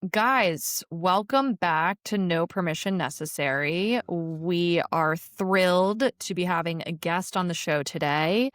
Guys, welcome back to No Permission Necessary. We are thrilled to be having a guest on the show today,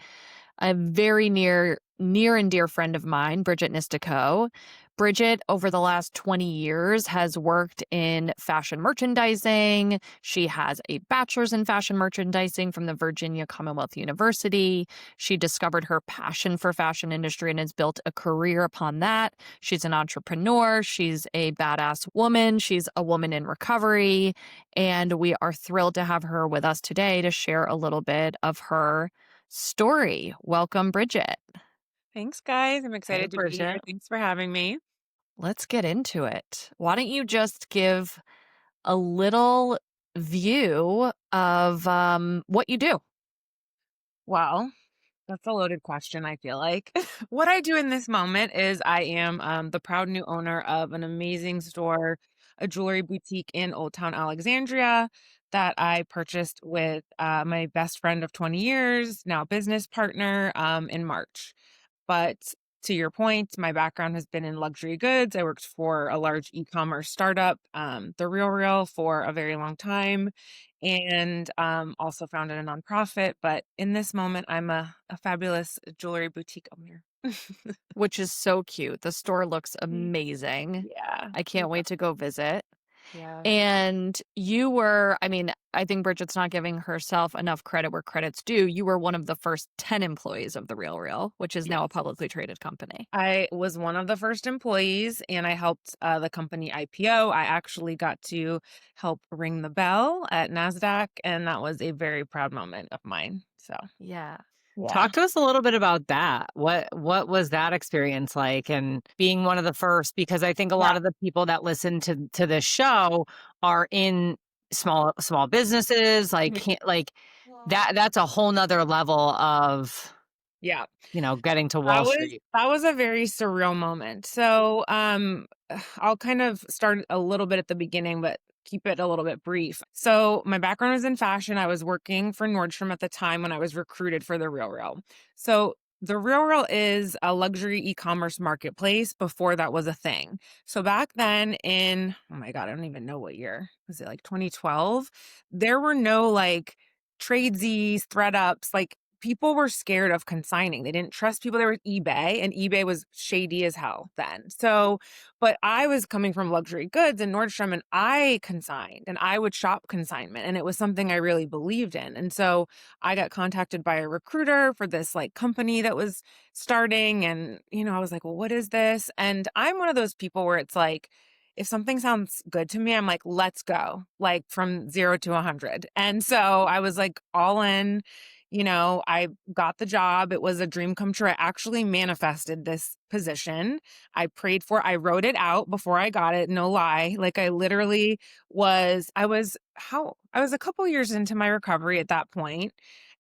a very near and dear friend of mine, Bridget Nistico. Bridget, over the last 20 years, has worked in fashion merchandising. She has a bachelor's in fashion merchandising from the Virginia Commonwealth University. She discovered her passion for fashion industry and has built a career upon that. She's an entrepreneur. She's a badass woman. She's a woman in recovery. And we are thrilled to have her with us today to share a little bit of her story. Welcome, Bridget. Thanks, guys. I'm Hey, excited to be here. Bridget. Thanks for having me. Let's get into it. Why don't you just give a little view of what you do? Well, that's a loaded question, I feel like. What I do in this moment is I am the proud new owner of an amazing store, a jewelry boutique in Old Town Alexandria that I purchased with my best friend of 20 years, now business partner, in March. But to your point, my background has been in luxury goods. I worked for a large e-commerce startup, The Real, for a very long time, and also founded a nonprofit. But in this moment, I'm a fabulous jewelry boutique owner. Which is so cute. The store looks amazing. Yeah, I can't wait to go visit. yeah, And you were, I mean, I think Bridget's not giving herself enough credit where credit's due. You were one of the first 10 employees of The Real, which is now a yes. publicly traded company. I was one of the first employees and I helped the company IPO. I actually got to help ring the bell at NASDAQ, and that was a very proud moment of mine. So, Yeah. yeah. Talk to us a little bit about that. What was that experience like and being one of the first? Because I think a Yeah. lot of the people that listen to this show are in small businesses, like Mhm. can't like that's a whole nother level of, Yeah. getting to That Wall was Street. that was a very surreal moment. So, I'll kind of start a little bit at the beginning, but keep it a little bit brief. So, my background was in fashion. I was working for Nordstrom at the time when I was recruited for The Real. So, The Real is a luxury e-commerce marketplace before that was a thing. So back then in, oh my God, I don't even know what year. Was it like 2012? There were no like tradesies, thread ups, like people were scared of consigning. They didn't trust people. There was eBay, and eBay was shady as hell then. So, but I was coming from luxury goods and Nordstrom, and I consigned and I would shop consignment. And it was something I really believed in. And so I got contacted by a recruiter for this like company that was starting. And, I was like, well, what is this? And I'm one of those people where it's like, if something sounds good to me, I'm like, let's go, like from 0 to 100. And so I was like all in. I got the job. It was a dream come true. I actually manifested this position. I wrote it out before I got it. No lie. Like I literally I was a couple years into my recovery at that point,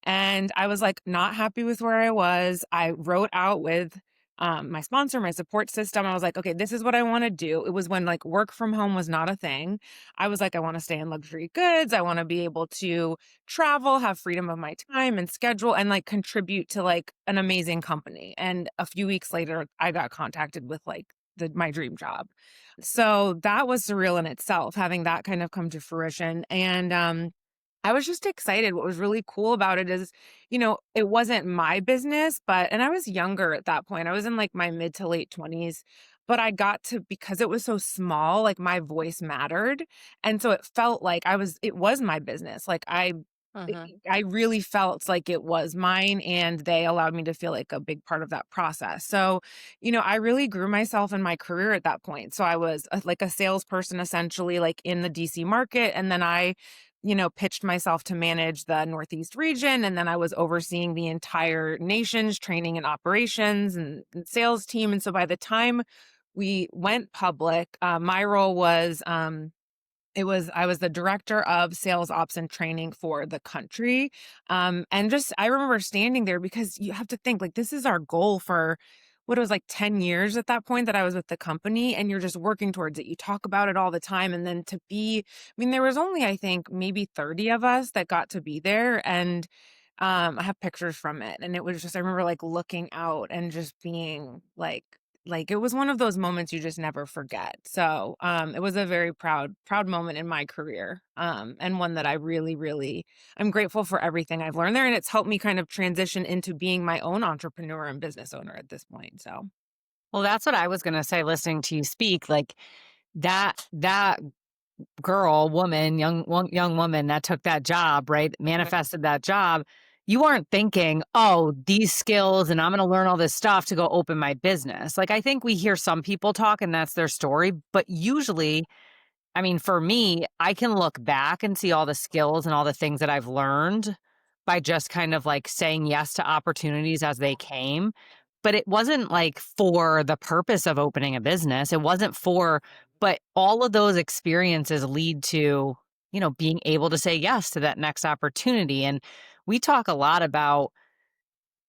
and I was like not happy with where I was. I wrote out with my sponsor, my support system. I was like, okay, this is what I want to do. It was when like work from home was not a thing. I was like, I want to stay in luxury goods. I want to be able to travel, have freedom of my time and schedule, and like contribute to like an amazing company. And a few weeks later, I got contacted with like my dream job. So that was surreal in itself, having that kind of come to fruition. And I was just excited. What was really cool about it is, it wasn't my business, and I was younger at that point. I was in like my mid to late 20s, but I got to, because it was so small, like my voice mattered. And so it felt like it was my business. Like Uh-huh. I really felt like it was mine, and they allowed me to feel like a big part of that process. So, I really grew myself in my career at that point. So I was like a salesperson essentially like in the DC market. And then I pitched myself to manage the Northeast region. And then I was overseeing the entire nation's training and operations and sales team. And so by the time we went public, my role was I was the director of sales ops and training for the country. And just, I remember standing there because you have to think like, this is our goal for what it was like 10 years at that point that I was with the company, and you're just working towards it. You talk about it all the time. And then there was only, I think, maybe 30 of us that got to be there. And I have pictures from it. And it was just, I remember like looking out and just being like, like, it was one of those moments you just never forget. So, it was a very proud moment in my career, and one that I really, really I'm grateful for everything I've learned there, and it's helped me kind of transition into being my own entrepreneur and business owner at this point, so. Well, that's what I was gonna say listening to you speak, like, that girl, woman, young woman that took that job, right? Manifested that job. You aren't thinking, "Oh, these skills and I'm gonna learn all this stuff to go open my business." Like, I think we hear some people talk and that's their story, but usually, I mean, for me, I can look back and see all the skills and all the things that I've learned by just kind of like saying yes to opportunities as they came. But it wasn't like for the purpose of opening a business. It wasn't for, but all of those experiences lead to, being able to say yes to that next opportunity. And we talk a lot about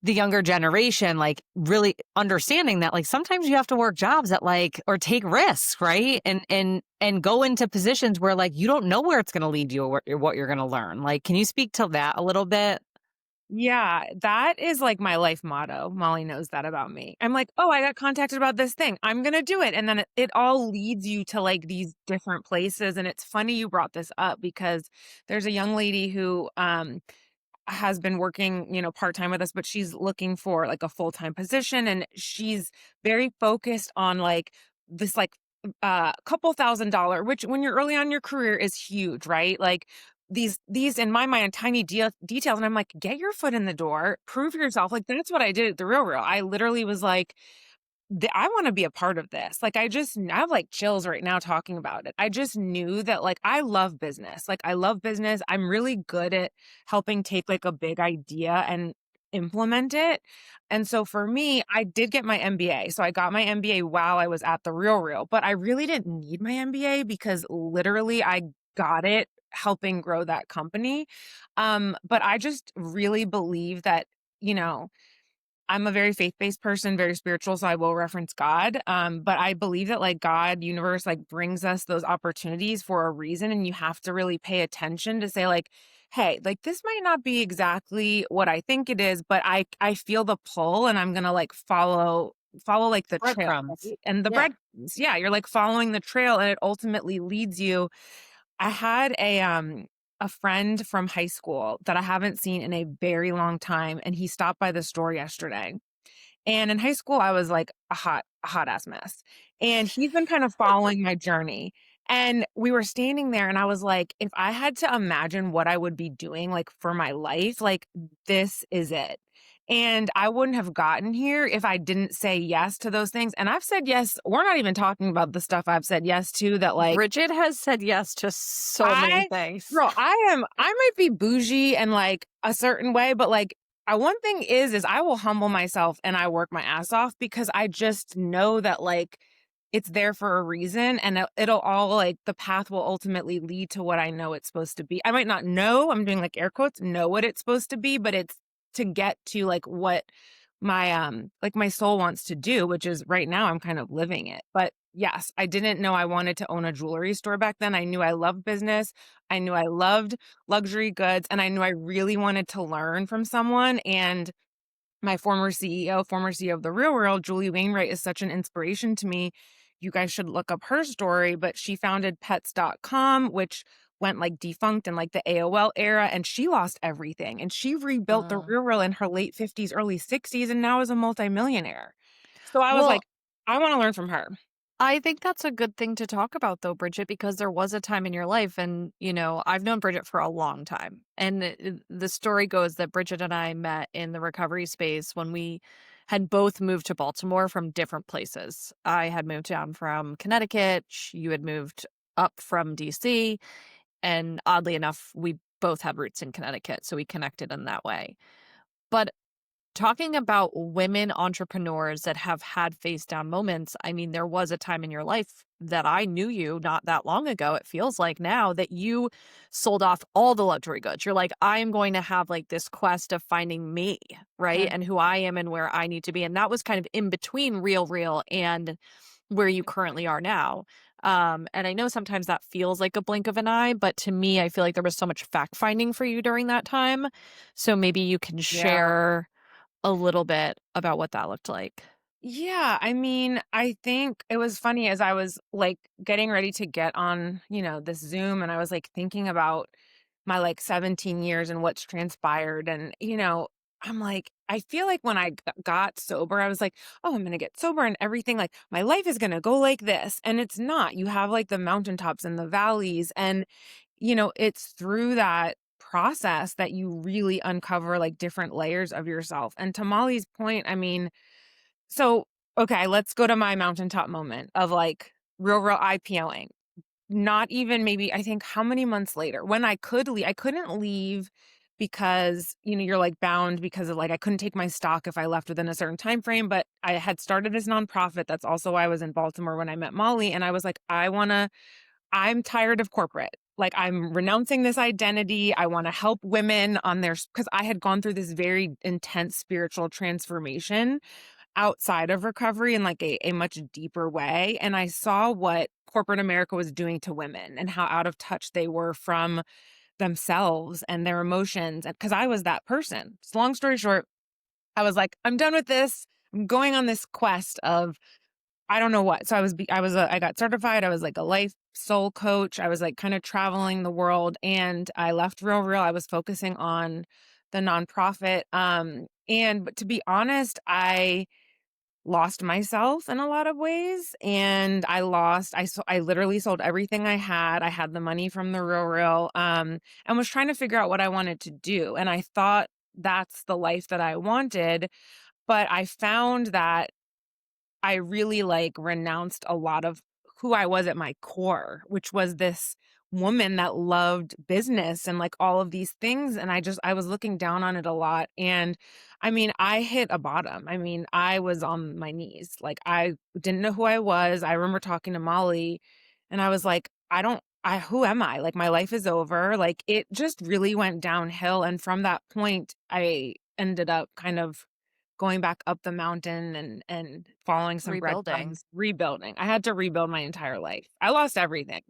the younger generation, like, really understanding that, like, sometimes you have to work jobs that, like, or take risks, right? And go into positions where, like, you don't know where it's gonna lead you or what you're gonna learn. Like, can you speak to that a little bit? Yeah, that is like my life motto. Molly knows that about me. I'm like, "Oh, I got contacted about this thing. I'm gonna do it." And then it all leads you to like these different places. And it's funny you brought this up because there's a young lady who has been working, part-time with us, but she's looking for like a full-time position, and she's very focused on like this like couple $1,000, which when you're early on in your career is huge, right? Like these in my mind tiny details, and I'm like, get your foot in the door, prove yourself. Like that's what I did at the Real Real. I literally was like, I wanna be a part of this. Like, I have, like, chills right now talking about it. I just knew that, like, I love business. Like, I love business. I'm really good at helping take, like, a big idea and implement it. And so for me, I did get my MBA. So I got my MBA while I was at the Real Real, but I really didn't need my MBA because literally I got it helping grow that company. But I just really believe that, you know I'm a very faith-based person, very spiritual, so I will reference God. But I believe that like God, universe, like brings us those opportunities for a reason. And you have to really pay attention to say, like, hey, like this might not be exactly what I think it is, but I feel the pull and I'm gonna like follow like the trail. Breadcrumbs. Right? And the Yeah. breadcrumbs, yeah, you're like following the trail and it ultimately leads you. I had a friend from high school that I haven't seen in a very long time, and he stopped by the store yesterday. And in high school, I was like a hot ass mess. And he's been kind of following my journey. And we were standing there, and I was like, if I had to imagine what I would be doing like for my life, like this is it. And I wouldn't have gotten here if I didn't say yes to those things. And I've said yes. We're not even talking about the stuff I've said yes to that, like, Bridget has said yes to so many I things. girl, I might be bougie and like a certain way, but like one thing is I will humble myself and I work my ass off because I just know that like it's there for a reason and it'll all like the path will ultimately lead to what I know it's supposed to be. I might not know, I'm doing like air quotes, know what it's supposed to be, but it's to get to like my soul wants to do, which is right now I'm kind of living it. But yes, I didn't know I wanted to own a jewelry store back then. I knew I loved business. I knew I loved luxury goods, and I knew I really wanted to learn from someone. And my former CEO of The Real World, Julie Wainwright, is such an inspiration to me. You guys should look up her story, but she founded pets.com, which went like defunct in like the AOL era, and she lost everything. And she rebuilt The Mm. Real World in her late 50s, early 60s, and now is a multimillionaire. So I was Well, like, I want to learn from her. I think that's a good thing to talk about, though, Bridget, because there was a time in your life, and, I've known Bridget for a long time. And the story goes that Bridget and I met in the recovery space when we had both moved to Baltimore from different places. I had moved down from Connecticut, you had moved up from DC, and oddly enough, we both had roots in Connecticut, so we connected in that way. But talking about women entrepreneurs that have had face down moments, I mean, there was a time in your life that I knew you not that long ago. It feels like now that you sold off all the luxury goods. You're like, I am going to have like this quest of finding me, right? Mm. And who I am and where I need to be. And that was kind of in between Real and where you currently are now. And I know sometimes that feels like a blink of an eye, but to me, I feel like there was so much fact finding for you during that time. So maybe you can Yeah. share a little bit about what that looked like. Yeah, I mean, I think it was funny as I was like getting ready to get on, this Zoom, and I was like thinking about my like 17 years and what's transpired. And, I'm like, I feel like when I got sober, I was like, oh, I'm going to get sober and everything. Like my life is going to go like this. And it's not. You have like the mountaintops and the valleys. And, it's through that process that you really uncover like different layers of yourself. And to Molly's point, I mean, so, okay, let's go to my mountaintop moment of like real IPOing. Not even maybe, I think how many months later when I could leave, I couldn't leave because, you're like bound because of like, I couldn't take my stock if I left within a certain time frame, but I had started this nonprofit. That's also why I was in Baltimore when I met Molly. And I was like, I'm tired of corporate. Like I'm renouncing this identity. I want to help women on their, because I had gone through this very intense spiritual transformation outside of recovery in like a much deeper way. And I saw what corporate America was doing to women and how out of touch they were from themselves and their emotions. And because I was that person. So long story short, I was like, I'm done with this. I'm going on this quest of I don't know what. So I got certified. I was like a life soul coach. I was like kind of traveling the world, and I left Real. I was focusing on the nonprofit. But to be honest, I lost myself in a lot of ways, and I literally sold everything I had. I had the money from the Real, and was trying to figure out what I wanted to do. And I thought that's the life that I wanted, but I found that I really like renounced a lot of who I was at my core, which was this woman that loved business and like all of these things. And I was looking down on it a lot. And I mean, I hit a bottom. I mean, I was on my knees. Like I didn't know who I was. I remember talking to Molly and I was like, who am I? Like my life is over. Like it just really went downhill. And from that point, I ended up kind of going back up the mountain and following some Rebuilding. breadcrumbs, rebuilding. I had to rebuild my entire life. I lost everything.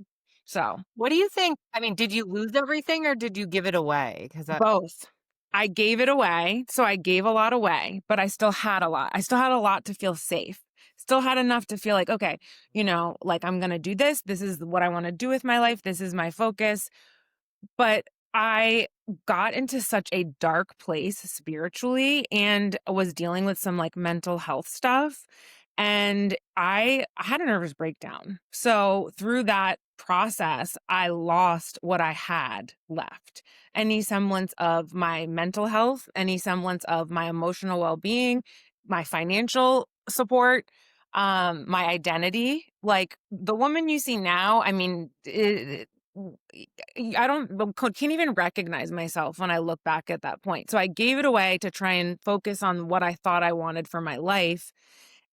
So, What do you think? I mean, did you lose everything or did you give it away? Because both. I gave it away, so I gave a lot away, but I still had a lot. I still had a lot to feel safe. Still had enough to feel like, okay, like I'm going to do this. This is what I want to do with my life. This is my focus. But I got into such a dark place spiritually and was dealing with some like mental health stuff. And I had a nervous breakdown. So through that process, I lost what I had left. Any semblance of my mental health, any semblance of my emotional well-being, my financial support, my identity. Like the woman you see now, I mean, I can't even recognize myself when I look back at that point. So I gave it away to try and focus on what I thought I wanted for my life,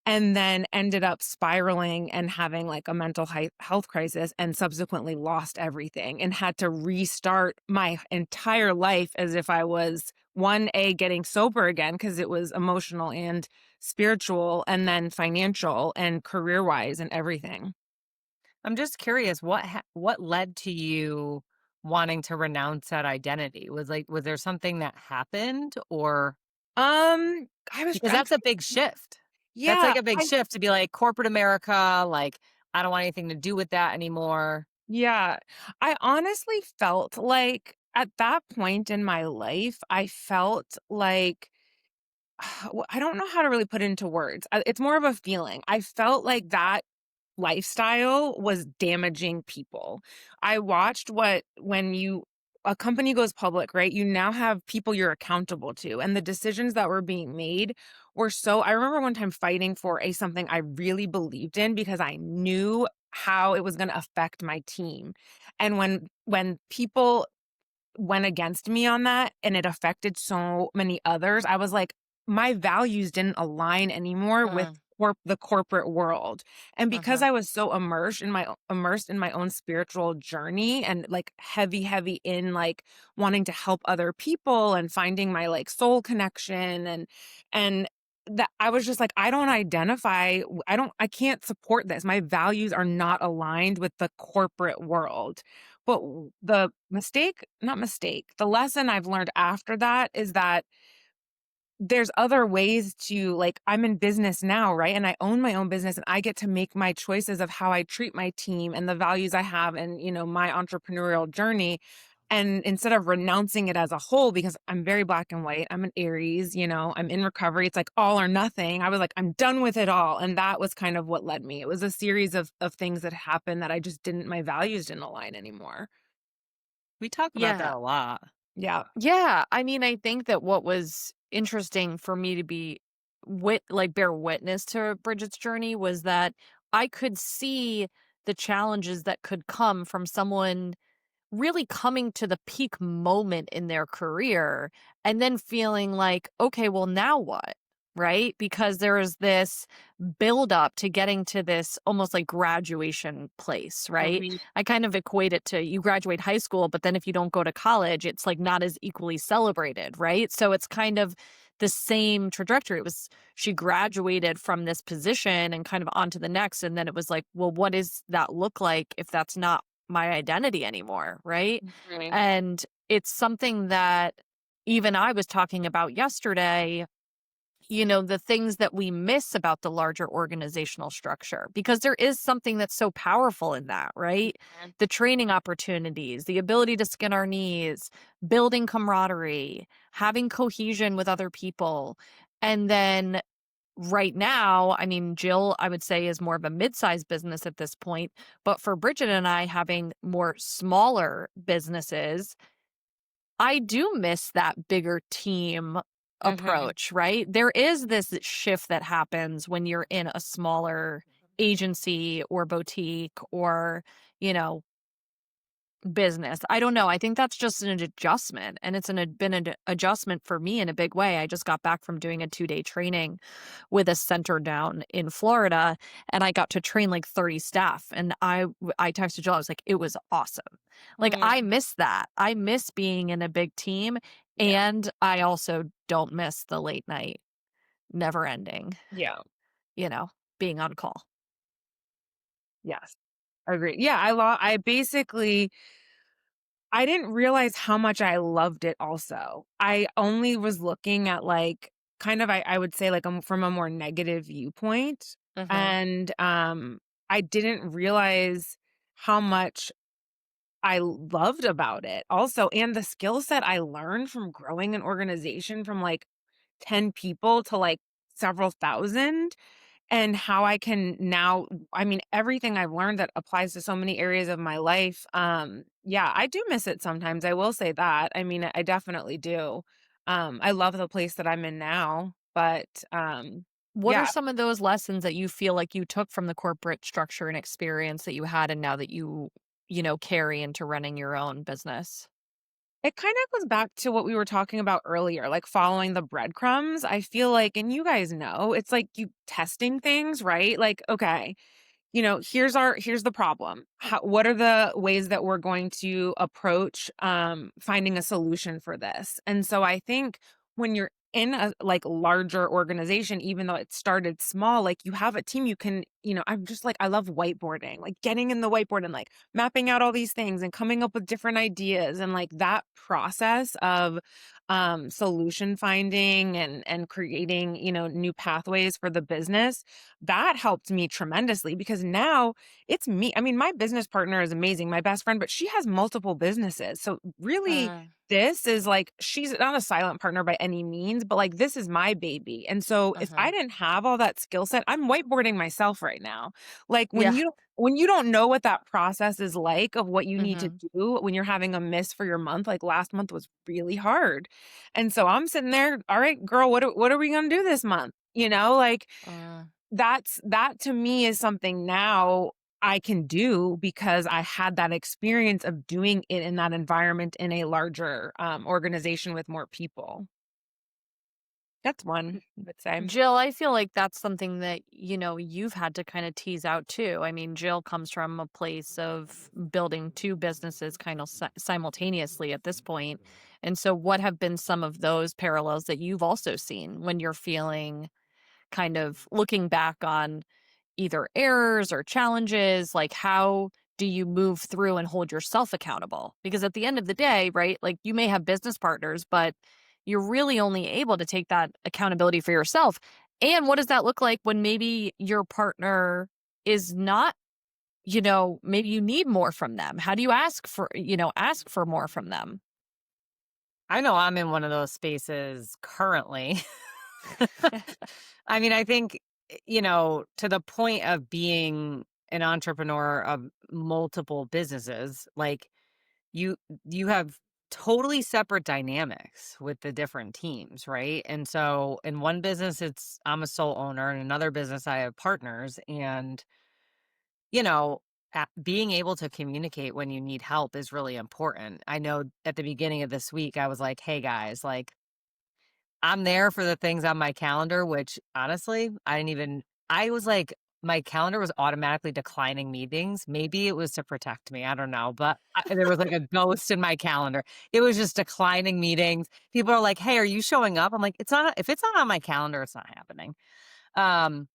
and then ended up spiraling and having like a mental health crisis, and subsequently lost everything and had to restart my entire life as if I was getting sober again, because it was emotional and spiritual and then financial and career wise and everything. I'm just curious, what led to you wanting to renounce that identity? Was there something that happened, or I was because that's a big shift. That's yeah, like a big shift to be like corporate America, like I don't want anything to do with that anymore. yeah. I honestly felt like at that point in my life, I felt like I don't know how to really put it into words. It's more of a feeling. I felt like that lifestyle was damaging people. I watched when a company goes public, right? You now have people you're accountable to, and the decisions that were being made were so I remember one time fighting for something I really believed in because I knew how it was going to affect my team. And when people went against me on that and it affected so many others, I was like, my values didn't align anymore with Mm, the corporate world. And because mhm. I was so immersed in my own spiritual journey and like heavy in like wanting to help other people and finding my like soul connection and that I was just like, I can't support this. My values are not aligned with the corporate world. But the lesson I've learned after that is that there's other ways to like, I'm in business now, right? And I own my own business and I get to make my choices of how I treat my team and the values I have and, my entrepreneurial journey. And instead of renouncing it as a whole, because I'm very black and white, I'm an Aries, I'm in recovery. It's like all or nothing. I was like, I'm done with it all. And that was kind of what led me. It was a series of things that happened that I just didn't, my values didn't align anymore. We talk about that Yeah. a lot. Yeah. Yeah, I mean, I think that what was interesting for me to be bear witness to Bridget's journey was that I could see the challenges that could come from someone really coming to the peak moment in their career and then feeling like, okay, well, now what? Right? Because there is this build up to getting to this almost like graduation place, right? Mhm. I kind of equate it to you graduate high school, but then if you don't go to college, it's like not as equally celebrated, right? So it's kind of the same trajectory. It was she graduated from this position and kind of onto the next. And then it was like, well, what does that look like if that's not my identity anymore, right? Right. And it's something that even I was talking about yesterday, the things that we miss about the larger organizational structure, because there is something that's so powerful in that, right? Mhm. The training opportunities, the ability to skin our knees, building camaraderie, having cohesion with other people. And then right now, I mean, Jill, I would say, is more of a mid-sized business at this point. But for Bridget and I having more smaller businesses, I do miss that bigger team Mhm. approach, right? There is this shift that happens when you're in a smaller agency or boutique or, you know, business. I don't know. I think that's just an adjustment, and it's been an adjustment for me in a big way. I just got back from doing a 2-day training with a center down in Florida, and I got to train like 30 staff. And I texted Jill. I was like, it was awesome. Like I Mhm. miss that. I miss being in a big team, Yeah. and I also don't miss the late night, never ending. Yeah. You know, being on call. Yes. Agree. Yeah, I basically I didn't realize how much I loved it also. I only was looking at, like, kind of I would say, like, from a more negative viewpoint, Hmm. and, I didn't realize how much I loved about it also, and the skill set I learned from growing an organization from, like, 10 people to, like, several thousand. And how I can now I mean, everything I've learned that applies to so many areas of my life, yeah, I do miss it sometimes, I will say that. I mean, I definitely do. I love the place that I'm in now, but, What are yeah, some of those lessons that you feel like you took from the corporate structure and experience that you had and now that carry into running your own business? it kinda goes back to what we were talking about earlier, like, following the breadcrumbs. I feel like and you guys know, it's like you testing things, right? Like, okay, here's the problem. What are the ways that we're going to approach finding a solution for this? And so I think when you're in a like larger organization, even though it started small, like you have a team, you can, I'm just like, I love whiteboarding, like getting in the whiteboard and like mapping out all these things and coming up with different ideas and like that process of solution finding and creating, new pathways for the business that helped me tremendously because now it's me. I mean, my business partner is amazing, my best friend, but she has multiple businesses. So really Mm, this is like she's not a silent partner by any means, but like this is my baby. And so if I mhm. didn't have all that skill set, I'm whiteboarding myself right now. Like Yeah. when you don't know what that process is like of what you need to Mhm. do when you're having a miss for your month, like last month was really hard. And so I'm sitting there, all right, girl, what are we gonna do this month? Like Mm. that to me is something now I can do because I had that experience of doing it in that environment in a larger, organization with more people. That's one, I would say. Jill, I feel like that's something that, you've had to kind of tease out too. I mean, Jill comes from a place of building two businesses kind of simultaneously at this point. And so, what have been some of those parallels that you've also seen when you're feeling kind of looking back on either errors or challenges? Like, how do you move through and hold yourself accountable? Because at the end of the day, right, like you may have business partners, but you're really only able to take that accountability for yourself. And what does that look like when maybe your partner is not, maybe you need more from them? How do you ask for more from them? I know I'm in one of those spaces currently. I mean, I think, to the point of being an entrepreneur of multiple businesses, like you you have totally separate dynamics with the different teams, right? And so in one business it's I'm a sole owner, in another business I have partners, and you know, being able to communicate when you need help is really important. I know at the beginning of this week I was like, "Hey guys, like I'm there for the things on my calendar," which honestly, I was like, my calendar was automatically declining meetings. Maybe it was to protect me. I don't know. But there was like a ghost in my calendar. It was just declining meetings. People are like, "Hey, are you showing up?" I'm like, if it's not on my calendar, it's not happening. Um,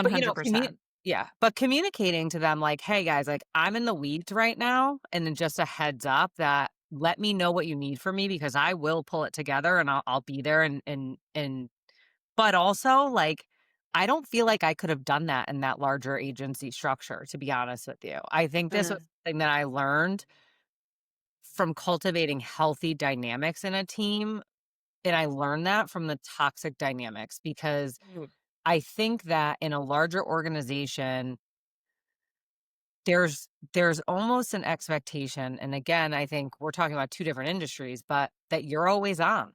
but, 100%. yeah, but communicating to them like, "Hey, guys, like, I'm in the weeds right now, and then just a heads up that let me know what you need from me because I will pull it together and I'll be there," and but also, like, I don't feel like I could have done that in that larger agency structure, to be honest with you. I think this was Mm, something that I learned from cultivating healthy dynamics in a team, and I learned that from the toxic dynamics because Mm. I think that in a larger organization, there's almost an expectation, and again, I think we're talking about 2 different industries, but that you're always on.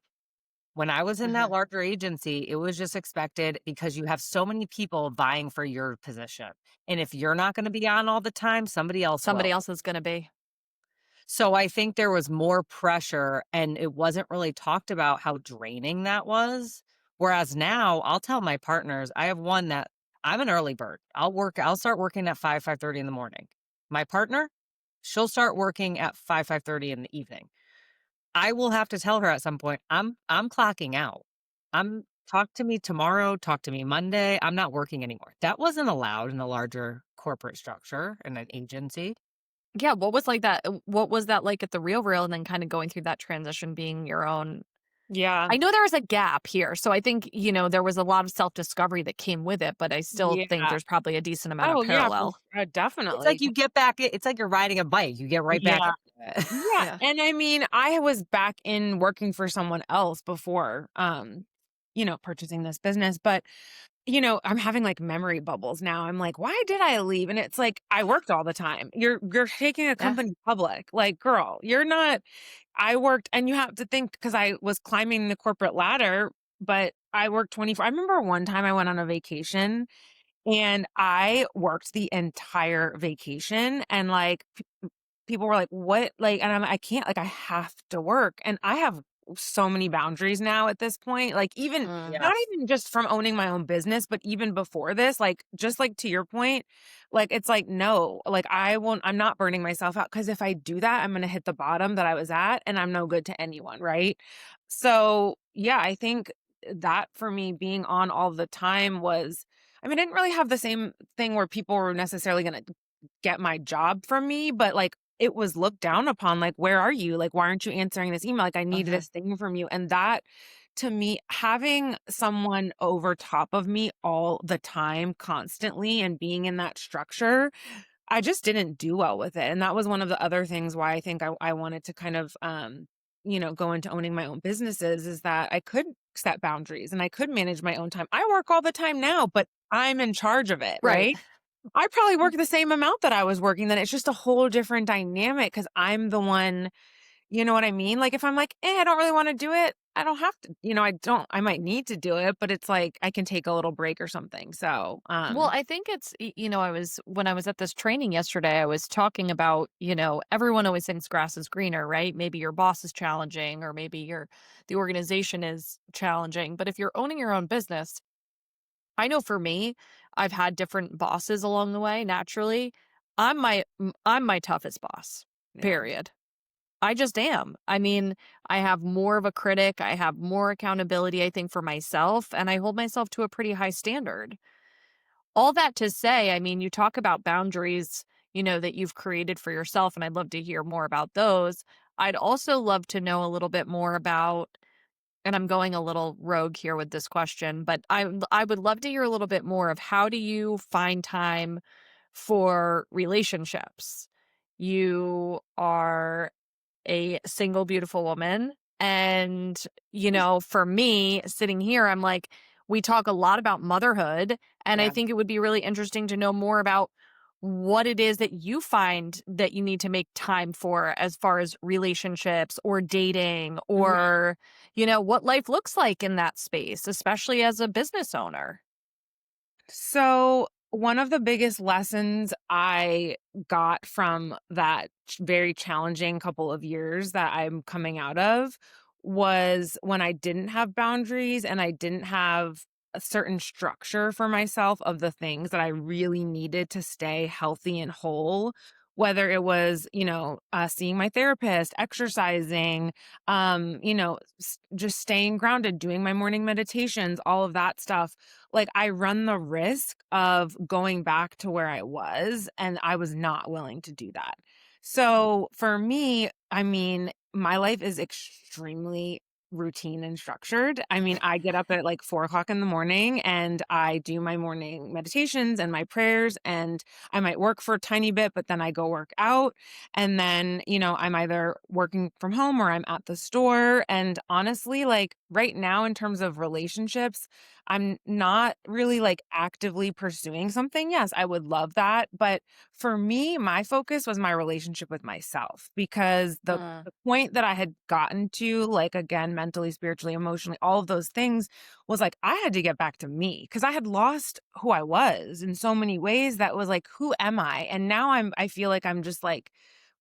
When I was in that mhm. larger agency, it was just expected because you have so many people vying for your position, and if you're not gonna be on all the time, somebody else Somebody will. else is going to be. So I think there was more pressure, and it wasn't really talked about how draining that was. Whereas now, I'll tell my partners, I have one that I'm an early bird. I'll start working at 5:30 in the morning. My partner, she'll start working at 5:30 in the evening. I will have to tell her at some point, I'm clocking out. Talk to me tomorrow, talk to me Monday. I'm not working anymore. That wasn't allowed in the larger corporate structure in an agency. Yeah, what was that like at the Real and then kinda going through that transition being your own. Yeah. I know there was a gap here, so I think, there was a lot of self-discovery that came with it, but I still think Yeah. there's probably a decent amount of Oh, yeah, parallel. It's like definitely. you get back it's like you're riding a bike, you get right back Yeah. into it. Yeah, Yeah. and I mean, I was back in working for someone else before, purchasing this business, but, I'm having, like, memory bubbles now. I'm like, "Why did I leave?" And it's like, I worked all the time. You're taking a Yeah. company public. Like, girl, you're not. I worked, and you have to think because I was climbing the corporate ladder, but I worked 24. I remember one time I went on a vacation and I worked the entire vacation and, like, people were like, "What?" Like, and I can't, like, I have to work, and I have so many boundaries now at this point, like, even Mm. Yeah. not even just from owning my own business, but even before this, like, just, like, to your point, like, it's like, no, like, I'm not burning myself out because if I do that, I'm gonna hit the bottom that I was at, and I'm no good to anyone, right? So, yeah, I think that for me being on all the time was I mean, I didn't really have the same thing where people were necessarily gonna get my job from me, but, like, it was looked down upon, like, "Where are you? Like, why aren't you answering this email? Like, I need Mhm. this thing from you." And that, to me, having someone over top of me all the time, constantly, and being in that structure, I just didn't do well with it, and that was one of the other things why I think I wanted to kind of, go into owning my own businesses is that I could set boundaries and I could manage my own time. I work all the time now, but I'm in charge of it, Right. right? I probably work the same amount that I was working, then it's just a whole different dynamic because 'cause I'm the one you know what I mean? Like, if I'm like, I don't really wanna do it," I don't have to I might need to do it, but it's like I can take a little break or something, so, Well, I think it's when I was at this training yesterday, I was talking about, everyone always thinks grass is greener, right? Maybe your boss is challenging or maybe the organization is challenging, but if you're owning your own business, I know for me, I've had different bosses along the way naturally. I'm my toughest boss. yeah. Period. I just am. I mean, I have more of a critic, I have more accountability I think for myself, and I hold myself to a pretty high standard. All that to say, I mean, you talk about boundaries, that you've created for yourself, and I'd love to hear more about those. I'd also love to know a little bit more about and I'm going a little rogue here with this question, but I would love to hear a little bit more of how do you find time for relationships? You are a single, beautiful woman. And, for me sitting here, I'm like, we talk a lot about motherhood. And I Yeah. think it would be really interesting to know more about what it is that you find that you need to make time for as far as relationships or dating Mhm. or, what life looks like in that space, especially as a business owner. So, one of the biggest lessons I got from that very challenging couple of years that I'm coming out of was when I didn't have boundaries and I didn't have a certain structure for myself of the things that I really needed to stay healthy and whole. Whether it was, seeing my therapist, exercising, just staying grounded, doing my morning meditations, all of that stuff, like, I run the risk of going back to where I was, and I was not willing to do that. So, for me, I mean, my life is extremely routine and structured. I mean, I get up at like 4 o'clock in the morning and I do my morning meditations and my prayers, and I might work for a tiny bit, but then I go work out. And then, I'm either working from home or I'm at the store. And honestly, like right now, in terms of relationships, I'm not really like actively pursuing something. Yes, I would love that. But for me, my focus was my relationship with myself, because the point that I had gotten to, like, again, mentally, spiritually, emotionally, all of those things, was like, I had to get back to me because I had lost who I was in so many ways. That was like, who am I? And now I feel like I'm just like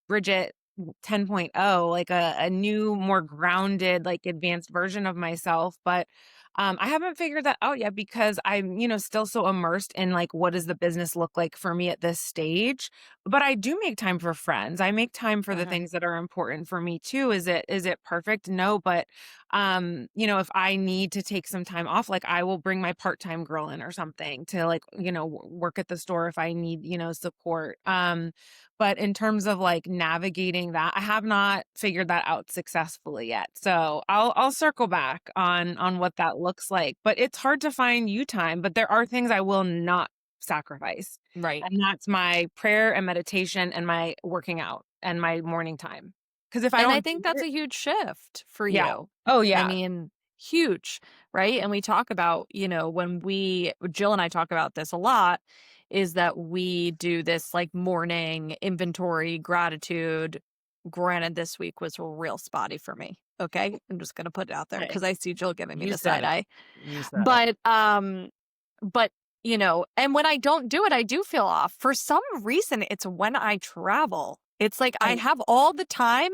Bridget 10.0, like a new, more grounded, like advanced version of myself. But I haven't figured that out yet because I'm, still so immersed in like, what does the business look like for me at this stage? But I do make time for friends. I make time for the Uh-huh. things that are important for me too. Is it perfect? No, but if I need to take some time off, like I will bring my part-time girl in or something to like, work at the store if I need, support. But in terms of like navigating that, I have not figured that out successfully yet. So I'll circle back on what that looks like. But it's hard to find you time, but there are things I will not sacrifice. Right. And that's my prayer and meditation and my working out and my morning time. Because if I And I don't think do that's it, a huge shift for yeah. you. Oh I yeah. mean, huge, right? And we talk about, Jill and I talk about this a lot, is that we do this like morning inventory gratitude. Granted, this week was real spotty for me. Okay. I'm just going to put it out there Hey, because I see Jill giving me You the said side it. eye. You said it. But, and when I don't do it, I do feel off. For some reason, it's when I travel. It's like I I have all the time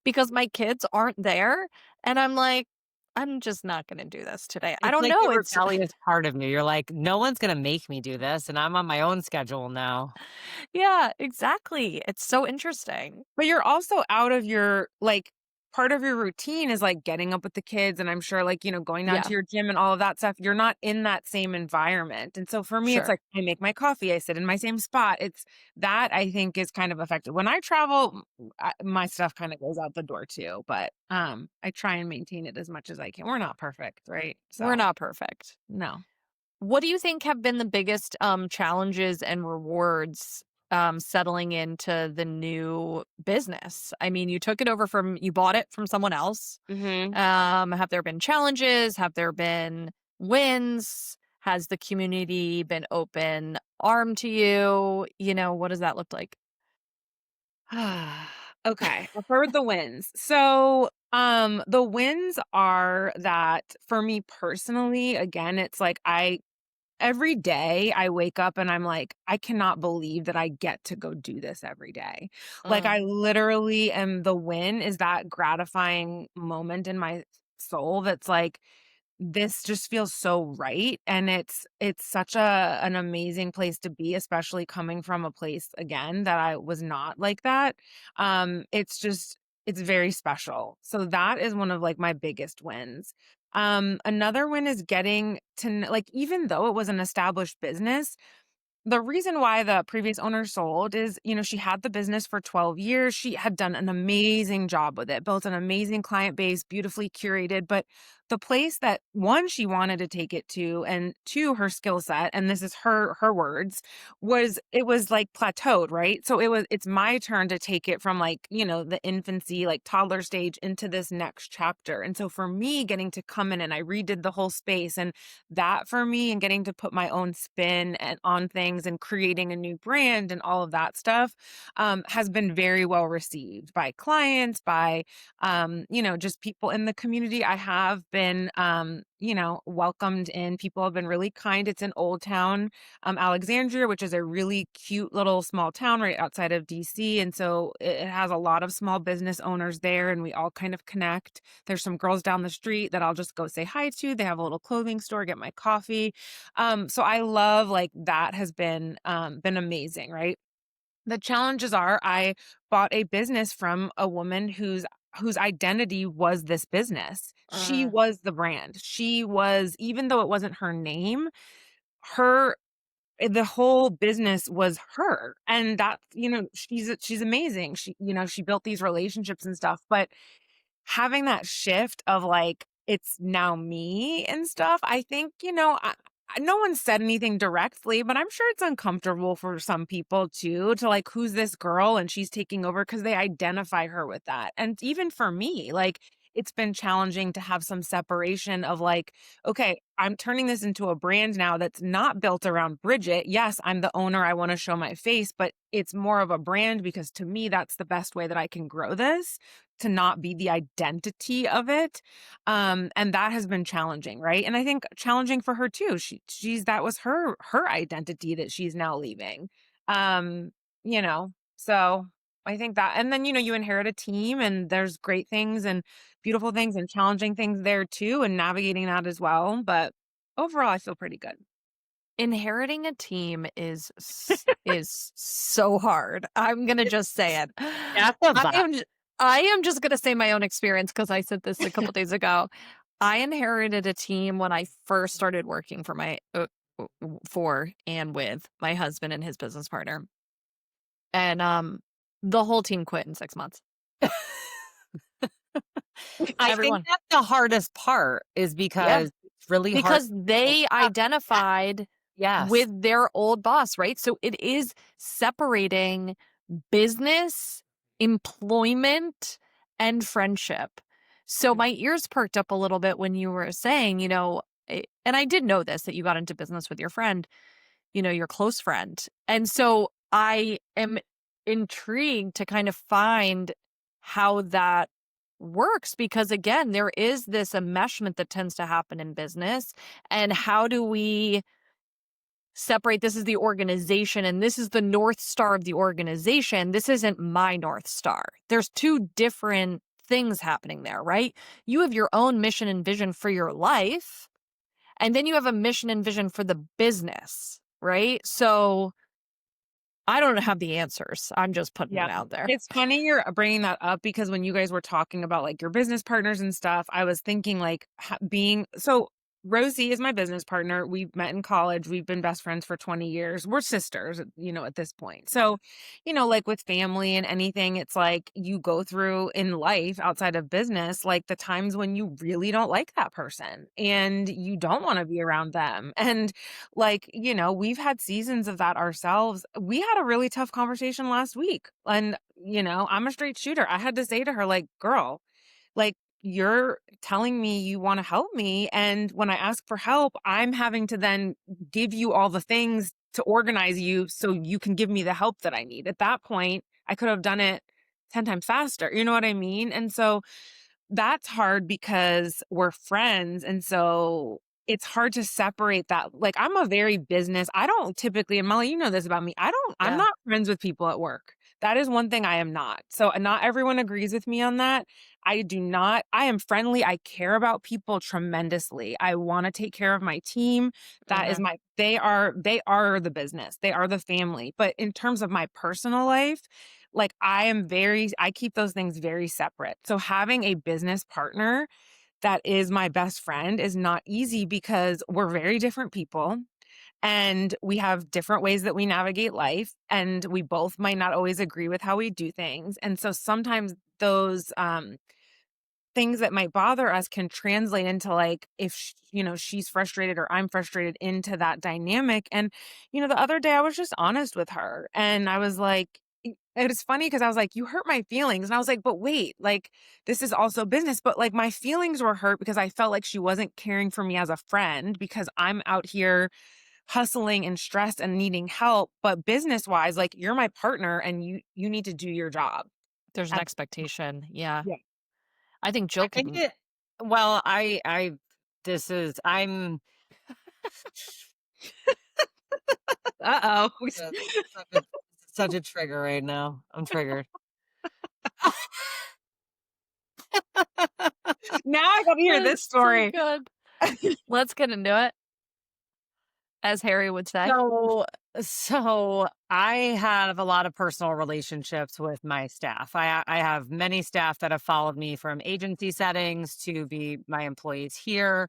because my kids aren't there. And I'm like, I'm just not going to do this today. I It's don't like know. the It's, rebellious part of you. You're like, no one's gonna make me do this, and I'm on my own schedule now. yeah, exactly. It's so interesting. But you're also out of your like, part of your routine is like getting up with the kids, and I'm sure like, going down Yeah, to your gym and all of that stuff. You're not in that same environment. And so for me, it's sure. like I make my coffee, I sit in my same spot. It's that I think is kind of affected. When I travel, my stuff kind of goes out the door too, but I try and maintain it as much as I can. We're not perfect, right? We're So, not perfect. no. What do you think have been the biggest challenges and rewards settling into the new business? I mean, you bought it from someone else. Mhm. Have there been challenges? Have there been wins? Has the community been open arm to you? What does that look like? Okay, I'll start with the wins. So, the wins are that for me personally, again, it's like every day I wake up and I'm like, I cannot believe that I get to go do this every day. Like Mm, I literally am, the win is that gratifying moment in my soul that's like, this just feels so right, and it's such an amazing place to be, especially coming from a place again that I was not like that. It's very special. So that is one of like my biggest wins. Another win is getting to like, even though it was an established business, the reason why the previous owner sold is, she had the business for 12 years. She had done an amazing job with it, built an amazing client base, beautifully curated. But the place that one, she wanted to take it to, and two, her skill set, and this is her words, was it was like plateaued, right? So it's my turn to take it from like, the infancy, like toddler stage into this next chapter. And so for me, getting to come in and I redid the whole space, and that for me, and getting to put my own spin on things and creating a new brand and all of that stuff, has been very well received by clients, by just people in the community. I have been, welcomed in. People have been really kind. It's in Old Town, Alexandria, which is a really cute little small town right outside of DC. And so it has a lot of small business owners there, and we all kind of connect. There's some girls down the street that I'll just go say hi to. They have a little clothing store, get my coffee. So I love, like, that has been amazing, right? The challenges are I bought a business from a woman whose identity was this business. She Mm. was the brand. She was, even though it wasn't her name, her the whole business was her. And that, she's amazing. She built these relationships and stuff, but having that shift of like, it's now me and stuff, I think, no one said anything directly, but I'm sure it's uncomfortable for some people too, to like, who's this girl? And she's taking over because they identify her with that. And even for me, like, it's been challenging to have some separation of like, okay, I'm turning this into a brand now that's not built around Bridget. Yes, I'm the owner. I want to show my face, but it's more of a brand because to me, that's the best way that I can grow this, to not be the identity of it. And that has been challenging, right? And I think challenging for her too. That was her identity that she's now leaving. So I think that, and then, you inherit a team, and there's great things and beautiful things and challenging things there too, and navigating that as well. But overall, I feel pretty good. Inheriting a team is so hard. I'm gonna just say it. That's a I lot. am j I am just gonna say my own experience because I said this a couple days ago. I inherited a team when I first started working for my for and with my husband and his business partner, and, the whole team quit in 6 months. I think Everyone. that's the hardest part is Yeah, because it's really hard. because they identified Yes. with their old boss, right? So it is separating business, employment, and friendship. So my ears perked up a little bit when you were saying, and I did know this, that you got into business with your friend, your close friend. And so I am intrigued to kind of find how that works because again, there is this enmeshment that tends to happen in business. And how do we separate, this is the organization and this is the North Star of the organization. This isn't my North Star. There's two different things happening there, right? You have your own mission and vision for your life, and then you have a mission and vision for the business, right? So I don't have the answers. I'm just putting Yeah. it out there. It's funny you're bringing that up because when you guys were talking about like your business partners and stuff, I was thinking like Rosie is my business partner. We've met in college. We've been best friends for 20 years. We're sisters, at this point. So, like with family and anything, it's like you go through in life outside of business, like the times when you really don't like that person and you don't want to be around them. And like, we've had seasons of that ourselves. We had a really tough conversation last week. And, I'm a straight shooter. I had to say to her, like, girl, like, you're telling me you want to help me. And when I ask for help, I'm having to then give you all the things to organize you so you can give me the help that I need. At that point, I could have done it 10 times faster. You know what I mean? And so that's hard because we're friends. And so it's hard to separate that. Like, I'm a very business. I don't typically, and Molly, you know this about me. I'm Yeah. not friends with people at work. That is one thing I am not. So not everyone agrees with me on that. I do not. I am friendly. I care about people tremendously. I want to take care of my team. That is Mhm. they are the business. They are the family. But in terms of my personal life, like I keep those things very separate. So having a business partner that is my best friend is not easy because we're very different people and we have different ways that we navigate life, and we both might not always agree with how we do things. And so sometimes those things that might bother us can translate into like if she's frustrated or I'm frustrated into that dynamic. And the other day I was just honest with her and I was like, it was funny because I was like, you hurt my feelings. And I was like, but wait, like this is also business. But like my feelings were hurt because I felt like she wasn't caring for me as a friend because I'm out here hustling and stressed and needing help. But business wise, like you're my partner and you need to do your job. There's an At- expectation. Yeah. yeah. I think I Jill think can. it, well, this is, I'm, Uh-oh. such a, such a trigger right now. I'm triggered. Now I got to hear this That's so story. good. Let's get into it, as Harry would say. So I have a lot of personal relationships with my staff. I have many staff that have followed me from agency settings to be my employees here.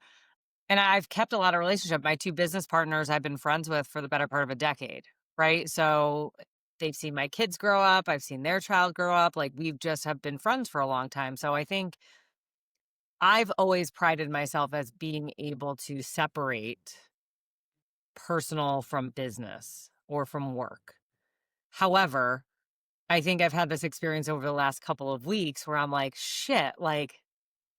And I've kept a lot of relationship. My two business partners I've been friends with for the better part of a decade, right? So they've seen my kids grow up. I've seen their child grow up. Like we've just have been friends for a long time. So I think I've always prided myself as being able to separate personal from business or from work. However, I think I've had this experience over the last couple of weeks where I'm like, shit, like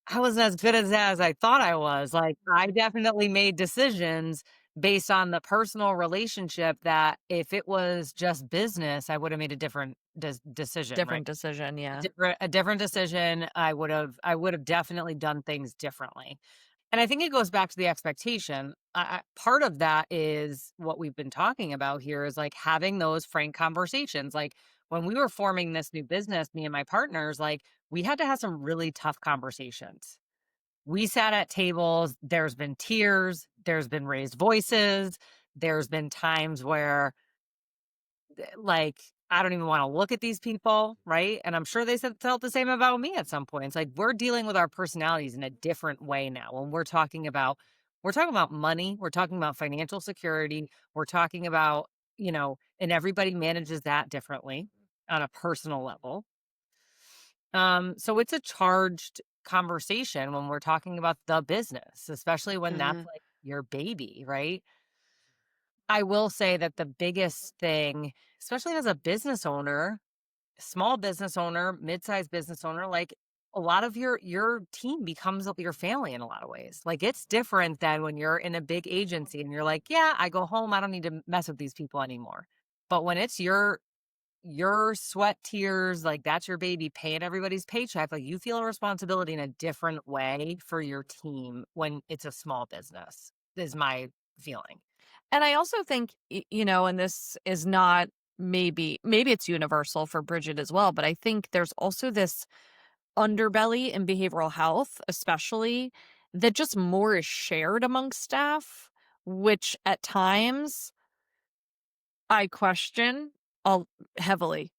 I wasn't as good as I thought I was. Like I definitely made decisions based on the personal relationship that if it was just business, I would have made a different decision, right? Different decision. Yeah. A different decision. I would have definitely done things differently. And I think it goes back to the expectation. Part of that is what we've been talking about here is like having those frank conversations. Like when we were forming this new business, me and my partners, like we had to have some really tough conversations. We sat at tables, there's been tears, there's been raised voices, there's been times where like I don't even want to look at these people, right? And I'm sure they felt the same about me at some points. Like we're dealing with our personalities in a different way now. When we're talking about money, we're talking about financial security, we're talking about, and everybody manages that differently on a personal level. So it's a charged conversation when we're talking about the business, especially when that's Mhm. like your baby, right? I will say that the biggest thing, especially as a business owner, small business owner, mid-sized business owner, like a lot of your team becomes your family in a lot of ways. Like it's different than when you're in a big agency and you're like, yeah, I go home, I don't need to mess with these people anymore. But when it's your sweat tears, like that's your baby paying everybody's paycheck, like you feel a responsibility in a different way for your team when it's a small business, is my feeling. And I also think, and this is not, maybe it's universal for Bridget as well, but I think there's also this underbelly in behavioral health, especially, that just more is shared amongst staff, which at times I question all heavily,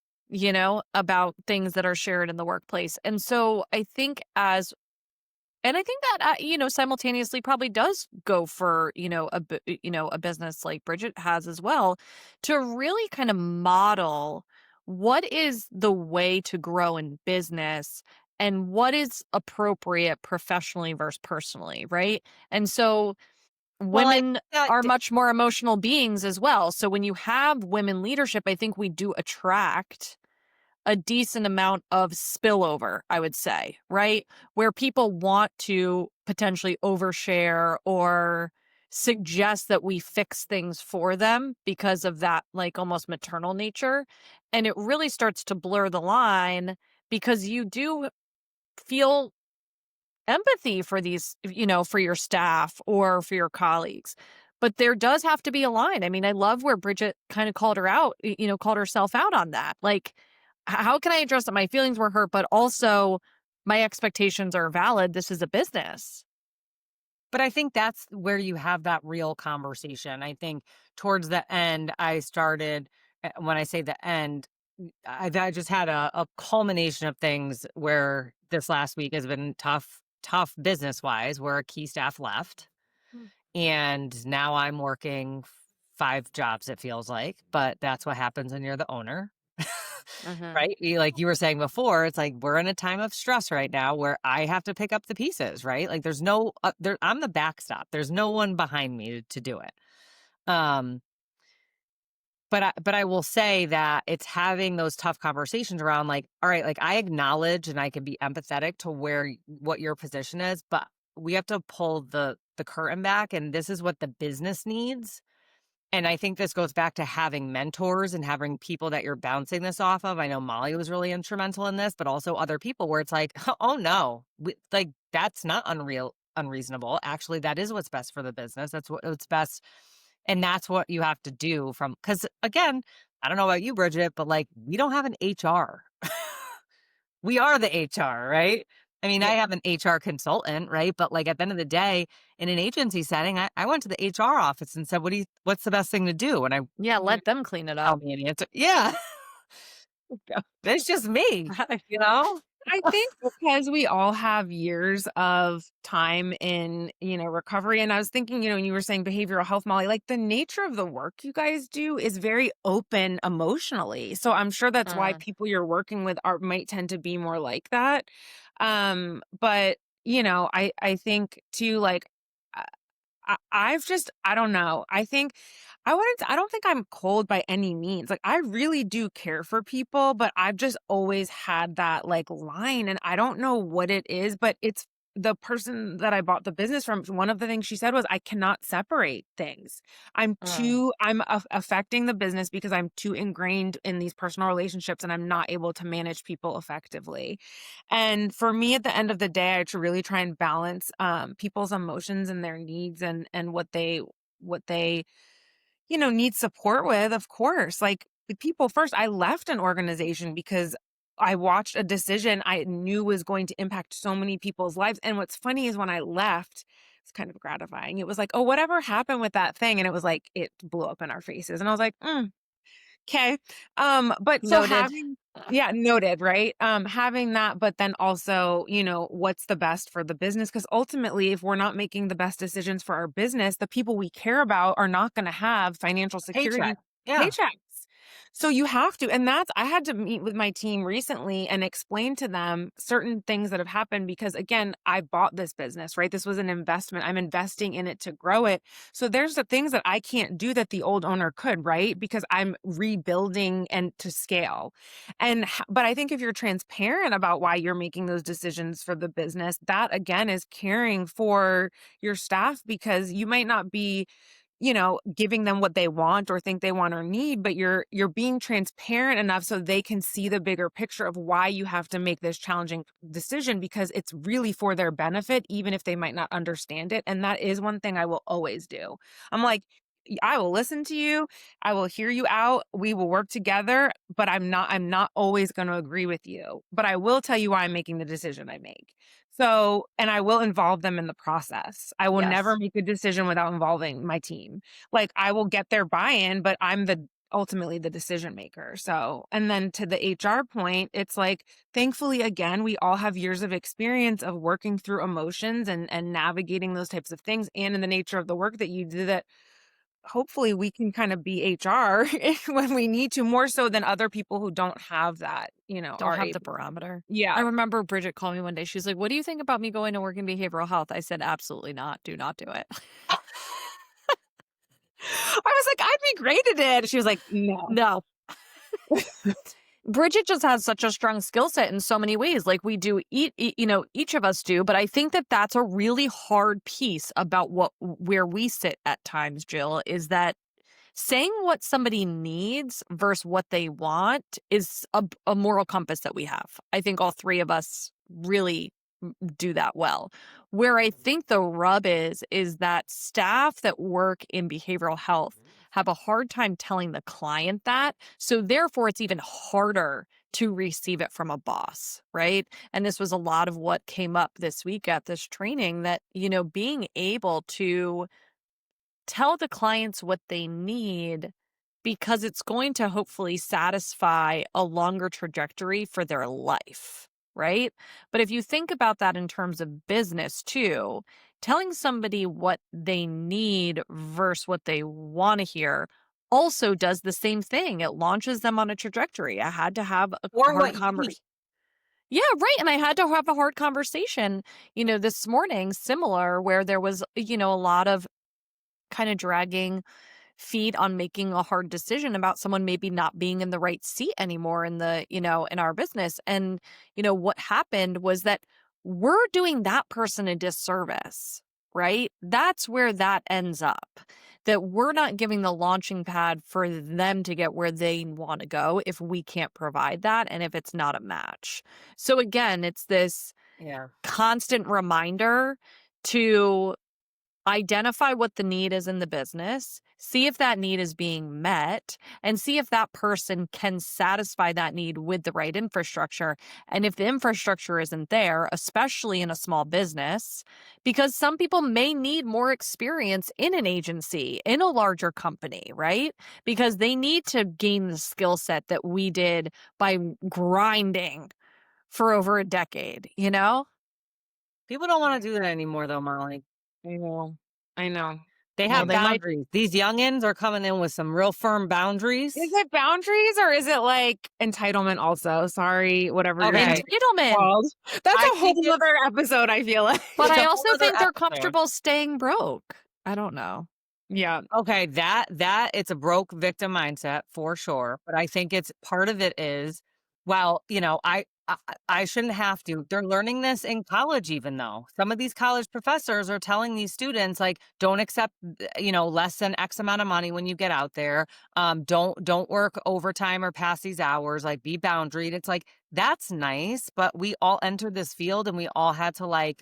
about things that are shared in the workplace. And so I think and I think that, simultaneously probably does go for, a business like Bridget has as well, to really kind of model what is the way to grow in business and what is appropriate professionally versus personally, right? And so Well, I women think that are much more emotional beings as well. So when you have women leadership, I think we do attract a decent amount of spillover, I would say, right? Where people want to potentially overshare or suggest that we fix things for them because of that, like almost maternal nature. And it really starts to blur the line because you do feel empathy for these, for your staff or for your colleagues. But there does have to be a line. I mean, I love where Bridget kind of called her out, called herself out on that. Like, how can I address that my feelings were hurt, but also my expectations are valid? This is a business. But I think that's where you have that real conversation. I think towards the end, I started, when I say the end, I just had a culmination of things where this last week has been tough business wise, where a key staff left. Mm. And now I'm working 5 jobs, it feels like, but that's what happens when you're the owner. right? Like you were saying before, it's like we're in a time of stress right now where I have to pick up the pieces, right? Like there's no, I'm the backstop. There's no one behind me to do it. Um, but I will say that it's having those tough conversations around like, all right, like I acknowledge and I can be empathetic to what your position is, but we have to pull the curtain back, and this is what the business needs. And I think this goes back to having mentors and having people that you're bouncing this off of. I know Molly was really instrumental in this, but also other people where it's like, oh no, like that's not unreasonable. Actually, that is what's best for the business. That's what's best. And that's what you have to do because again, I don't know about you, Bridget, but like we don't have an HR. We are the HR, right? I mean, I have an HR consultant, right? But like at the end of the day, in an agency setting, I went to the HR office and said, what's the best thing to do? And I Yeah, let them clean it tell up. me an answer. Yeah. It's just me, you know? I think because we all have years of time in, recovery. And I was thinking, when you were saying behavioral health, Molly, like the nature of the work you guys do is very open emotionally. So I'm sure that's why people you're working with might tend to be more like that. But I think too, like, I don't know. I don't think I'm cold by any means. Like, I really do care for people, but I've just always had that like line, and I don't know what it is, but it's the person that I bought the business from. One of the things she said was, I cannot separate things. I'm affecting the business because I'm too ingrained in these personal relationships and I'm not able to manage people effectively. And for me, at the end of the day, I really try and balance people's emotions and their needs and what they need support with, of course. Like the people first. I left an organization because I watched a decision I knew was going to impact so many people's lives. And what's funny is when I left, it's kind of gratifying. It was like, oh, whatever happened with that thing? And it was like, it blew up in our faces. And I was like, okay. But so Noted. having, yeah, noted, right? Having that, but then also, what's the best for the business? Because ultimately, if we're not making the best decisions for our business, the people we care about are not going to have financial security Paycheck. Yeah. paychecks. So you have to, and I had to meet with my team recently and explain to them certain things that have happened because again, I bought this business, right? This was an investment. I'm investing in it to grow it. So there's the things that I can't do that the old owner could, right? Because I'm rebuilding and to scale. But I think if you're transparent about why you're making those decisions for the business, that again is caring for your staff because you might not be giving them what they want or think they want or need, but you're being transparent enough so they can see the bigger picture of why you have to make this challenging decision because it's really for their benefit, even if they might not understand it. And that is one thing I will always do. I'm like, I will listen to you. I will hear you out. We will work together, but I'm not always going to agree with you, but I will tell you why I'm making the decision I make. So, and I will involve them in the process. I will never Yes. make a decision without involving my team. Like I will get their buy-in, but I'm ultimately the decision maker. So, and then to the HR point, it's like, thankfully, again, we all have years of experience of working through emotions and navigating those types of things. And in the nature of the work that you do that, hopefully we can kind of be HR when we need to, more so than other people who don't have that, Don't are have the able. barometer. Yeah. I remember Bridget called me one day. She's like, "What do you think about me going to work in behavioral health?" I said, "Absolutely not. Do not do it." I was like, I'd be great at it. She was like, no. No. Bridget just has such a strong skill set in so many ways. Like we do, each of us do. But I think that that's a really hard piece about where we sit at times, Jill, is that saying what somebody needs versus what they want is a moral compass that we have. I think all three of us really do that well. Where I think the rub is that staff that work in behavioral health have a hard time telling the client that. So therefore, it's even harder to receive it from a boss, right? And this was a lot of what came up this week at this training that, being able to tell the clients what they need because it's going to hopefully satisfy a longer trajectory for their life, right? But if you think about that in terms of business too, telling somebody what they need versus what they want to hear also does the same thing. It launches them on a trajectory. I had to have a Or hard what you conversation. eat. Yeah, right. And I had to have a hard conversation, this morning, similar, where there was, a lot of kind of dragging feet on making a hard decision about someone maybe not being in the right seat anymore in in our business. And, what happened was that we're doing that person a disservice, right? That's where that ends up. That we're not giving the launching pad for them to get where they want to go if we can't provide that and if it's not a match. So again, it's this Yeah. constant reminder to identify what the need is in the business, see if that need is being met, and see if that person can satisfy that need with the right infrastructure. And if the infrastructure isn't there, especially in a small business, because some people may need more experience in an agency, in a larger company, right? Because they need to gain the skill set that we did by grinding for over a decade, People don't want to do that anymore, though, Molly. I know. I know. They Well, have they might. boundaries. These youngins are coming in with some real firm boundaries. Is it boundaries or is it like entitlement also? Sorry, whatever you're Okay. Entitlement. called. That's I a whole think it's- other episode, I feel like. But It's I a also whole other think they're episode. comfortable staying broke. I don't know. Yeah. Okay, that it's a broke victim mindset for sure. But I think it's part of it is, well, I shouldn't have to. They're learning this in college, even though some of these college professors are telling these students like, don't accept, less than X amount of money when you get out there. Don't work overtime or past these hours. Like, be boundaried. It's like that's nice, but we all entered this field and we all had to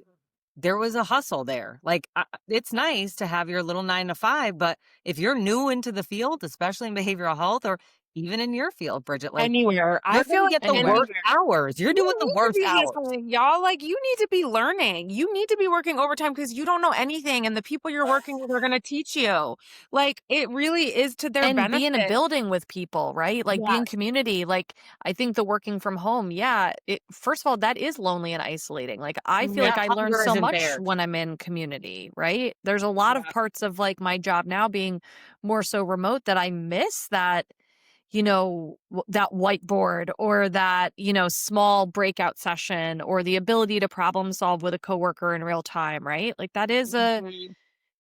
there was a hustle there. Like, it's nice to have your little 9 to 5, but if you're new into the field, especially in behavioral health or even in your field, Bridget, like Anywhere. I you're feel going to like get the anywhere. worst hours. You're You doing the need to worst be hours. hustling, y'all. Like, you need to be learning. You need to be working overtime because you don't know anything, and the people you're working with are going to teach you. Like, it really is to their And be in a benefit. building with people, right? Like be in Yes. community. Like I think the working from home, yeah, first of all, that is lonely and isolating. Like I feel like That I learn hunger so isn't much there. when I'm in community, right? There's a lot of Yeah. parts of like my job now being more so remote that I miss that that whiteboard or that, small breakout session or the ability to problem solve with a coworker in real time, right? Like that is Mhm.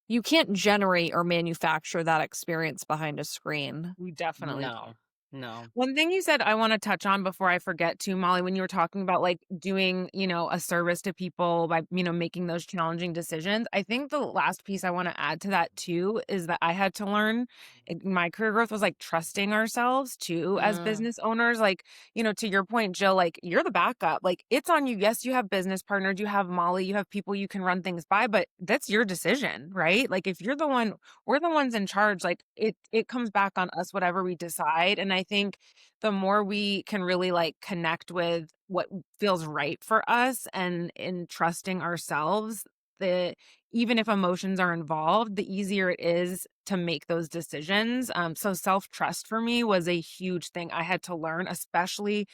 you can't generate or manufacture that experience behind a screen. We definitely No, no. One thing you said I want to touch on before I forget too, Molly, when you were talking about like doing, a service to people by, making those challenging decisions. I think the last piece I want to add to that too is that I had to learn in my career growth was like trusting ourselves too as Mm, business owners. Like, to your point, Jill, like you're the backup. Like it's on you. Yes, you have business partners, you have Molly, you have people you can run things by, but that's your decision, right? Like if you're the one, we're the ones in charge, like it comes back on us whatever we decide. And I think the more we can really like connect with what feels right for us and in trusting ourselves, the even if emotions are involved, the easier it is to make those decisions. So self-trust for me was a huge thing I had to learn, especially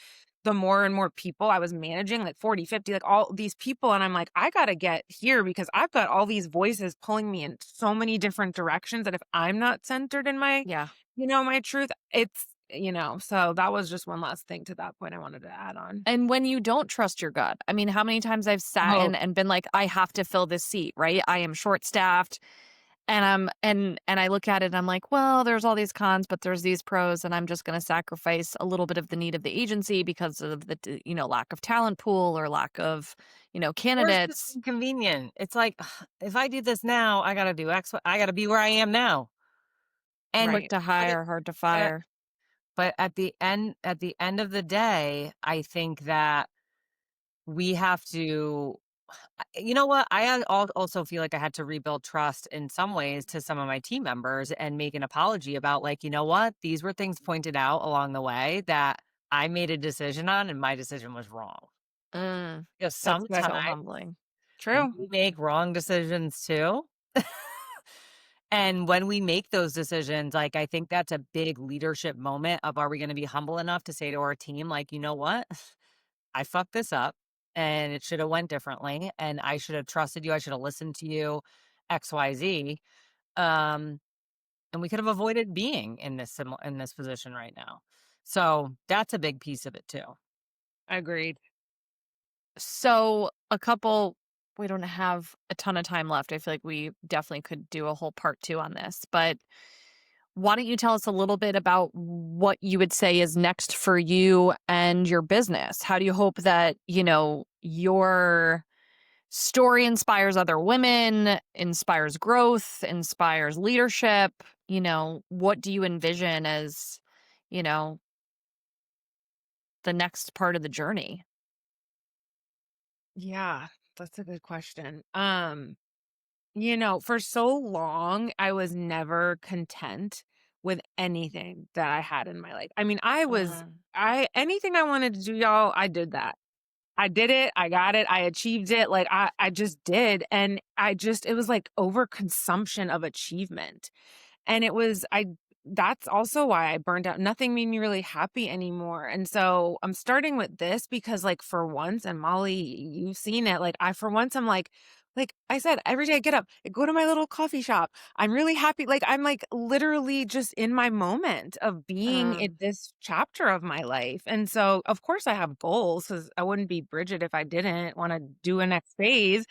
the more and more people I was managing, like 40, 50, like all these people. And I'm like, I got to get here because I've got all these voices pulling me in so many different directions that if I'm not centered in my, yeah. my truth, it's, so that was just one last thing to that point I wanted to add on. And when you don't trust your gut, I mean, how many times I've sat Oh, in and been like, I have to fill this seat, right? I am short staffed and and I look at it and I'm like, well, there's all these cons, but there's these pros, and I'm just going to sacrifice a little bit of the need of the agency because of the lack of talent pool or lack of Or it's just candidates. inconvenient. It's like, if I do this now, I got to do X. I got to be where I am now. And Quick right. to hire, hard to fire. but at the end of the day, I think that we have to, you know what? Also feel like I had to rebuild trust in some ways to some of my team members and make an apology about, like, you know what? These were things pointed out along the way that I made a decision on, and my decision was wrong. Mm, that's Sometimes so humbling. True. we make wrong decisions too. And when we make those decisions, like, I think that's a big leadership moment of, are we going to be humble enough to say to our team, like, you know what? I fucked this up and it should have went differently. And I should have trusted you. I should have listened to you, XYZ. Um, and we could have avoided being in this position right now. So that's a big piece of it too. Agreed. So, we don't have a ton of time left. I feel like we definitely could do a whole part 2 on this, but why don't you tell us a little bit about what you would say is next for you and your business? How do you hope that, your story inspires other women, inspires growth, inspires leadership? What do you envision as, you know, the next part of the journey? Yeah, that's a good question. For so long, I was never content with anything that I had in my life. I mean, anything I wanted to do, y'all, I did that. I did it. I got it. I achieved it. Like I just did. And it was like overconsumption of achievement. And that's also why I burned out. Nothing made me really happy anymore. And so I'm starting with this because like for once, and Molly, you've seen it. For once, I'm like I said, every day I get up, I go to my little coffee shop. I'm really happy. Like I'm like literally just in my moment of being at this chapter of my life. And so of course I have goals because I wouldn't be Bridget if I didn't want to do a next phase.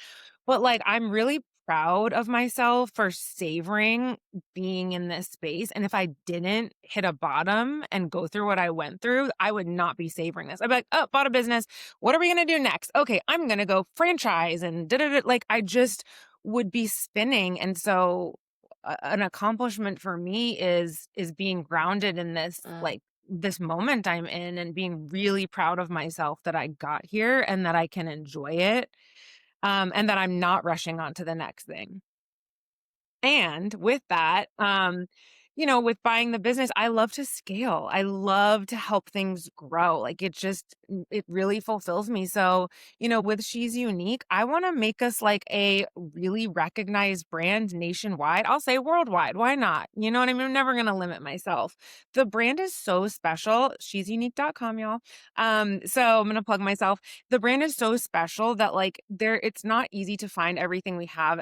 But like I'm really proud of myself for savoring being in this space. And if I didn't hit a bottom and go through what I went through, I would not be savoring this. I'd be like, oh, bought a business. What are we going to do next? Okay, I'm going to go franchise and da-da-da. Like I just would be spinning. And so an accomplishment for me is being grounded in this, like this moment I'm in and being really proud of myself that I got here and that I can enjoy it. And that I'm not rushing on to the next thing. And with that, with buying the business, I love to scale. I love to help things grow. Like it really fulfills me. So, with She's Unique, I want to make us like a really recognized brand nationwide. I'll say worldwide. Why not? You know what I mean? I'm never going to limit myself. The brand is so special. She'sunique.com, y'all. So I'm going to plug myself. The brand is so special that like it's not easy to find everything we have,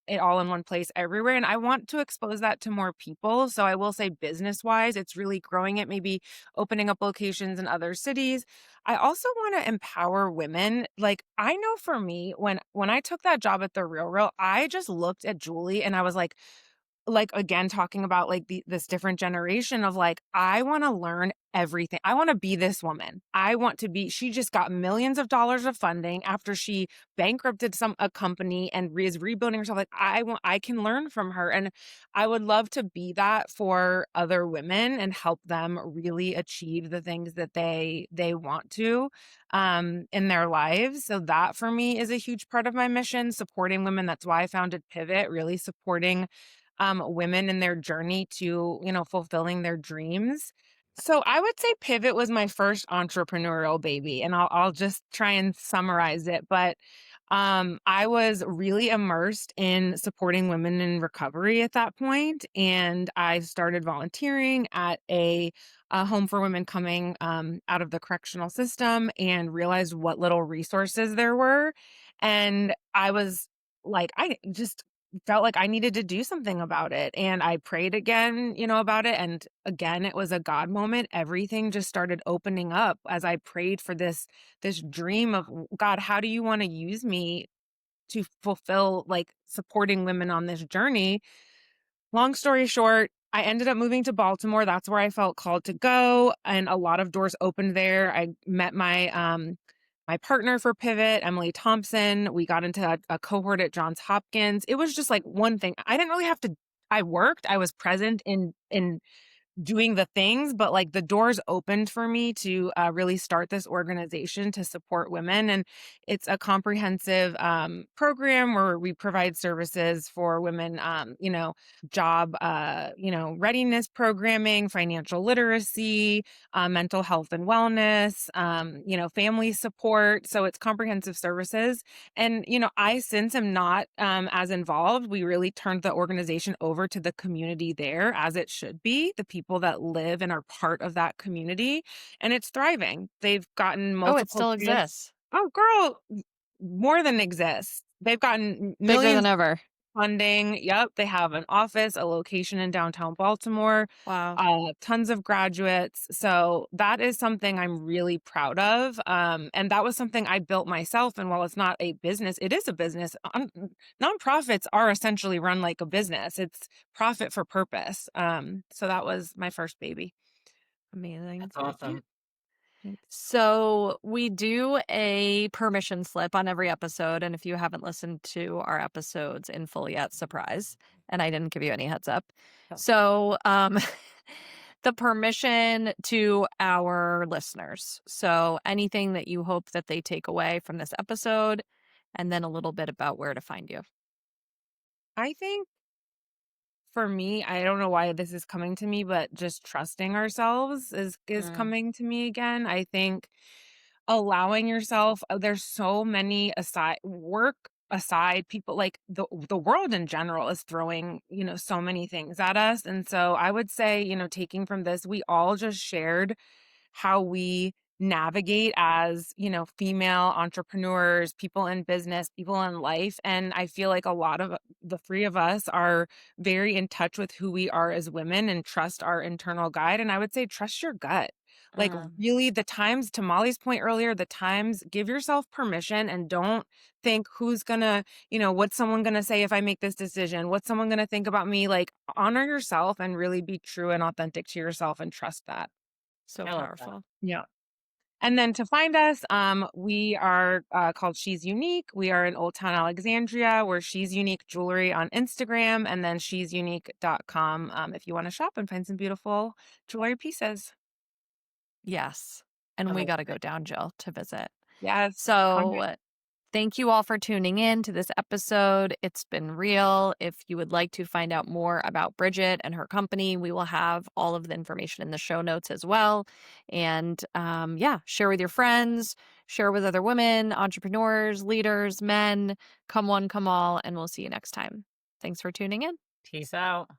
it all in one place everywhere. And I want to expose that to more people. So I will say business wise, it's really growing it, maybe opening up locations in other cities. I also want to empower women. Like I know for me, when I took that job at the Real Real, I just looked at Julie and I was like again talking about like this different generation of like I want to learn everything. I want to be this woman. She just got millions of dollars of funding after she bankrupted a company and is rebuilding herself. Like I can learn from her, and I would love to be that for other women and help them really achieve the things that they want to in their lives. So that for me is a huge part of my mission, supporting women. That's why I founded Pivot, really supporting women in their journey to, fulfilling their dreams. So I would say Pivot was my first entrepreneurial baby, and I'll just try and summarize it. But I was really immersed in supporting women in recovery at that point, and I started volunteering at a home for women coming out of the correctional system, and realized what little resources there were, and I was like, I just felt like I needed to do something about it. And I prayed again, about it. And again, it was a God moment. Everything just started opening up as I prayed for this dream of God, how do you want to use me to fulfill like supporting women on this journey? Long story short, I ended up moving to Baltimore. That's where I felt called to go. And a lot of doors opened there. I met my partner for Pivot, Emily Thompson. We got into a cohort at Johns Hopkins. It was just like one thing. I didn't really have to, I worked, I was present in doing the things, but like the doors opened for me to really start this organization to support women. And it's a comprehensive program where we provide services for women, job, readiness programming, financial literacy, mental health and wellness, family support. So it's comprehensive services. And, I since am not as involved. We really turned the organization over to the community there as it should be, the people that live and are part of that community. And it's thriving. They've gotten Oh, it multiple still grants. exists. Oh, girl, more than exists. They've gotten Bigger millions. than ever. funding. Yep, they have an office, a location in downtown Baltimore, Wow. tons of graduates. So that is something I'm really proud of. And that was something I built myself. And while it's not a business, it is a business. Nonprofits are essentially run like a business. It's profit for purpose. So that was my first baby. Amazing. That's awesome. So we do a permission slip on every episode, and if you haven't listened to our episodes in full yet, surprise. And I didn't give you any heads up. Oh. So the permission to our listeners. So anything that you hope that they take away from this episode, and then a little bit about where to find you. I think for me, I don't know why this is coming to me, but just trusting ourselves is coming to me again. I think allowing yourself, there's so many aside people, like the world in general is throwing, so many things at us. And so I would say, taking from this, we all just shared how we navigate as, female entrepreneurs, people in business, people in life. And I feel like a lot of the three of us are very in touch with who we are as women and trust our internal guide. And I would say, trust your gut. Like, really, the times, to Molly's point earlier, the times, give yourself permission and don't think who's gonna, what's someone gonna say if I make this decision? What's someone gonna think about me? Like, honor yourself and really be true and authentic to yourself and trust that. So I love that. powerful. Yeah. And then to find us, we are called She's Unique. We are in Old Town Alexandria. We're She's Unique Jewelry on Instagram, and then she'sunique.com if you want to shop and find some beautiful jewelry pieces. Yes. And I we love got to go down, Jill, to visit. Yes. So thank you all for tuning in to this episode. It's been real. If you would like to find out more about Bridget and her company, we will have all of the information in the show notes as well. And share with your friends, share with other women, entrepreneurs, leaders, men. Come one, come all, and we'll see you next time. Thanks for tuning in. Peace out.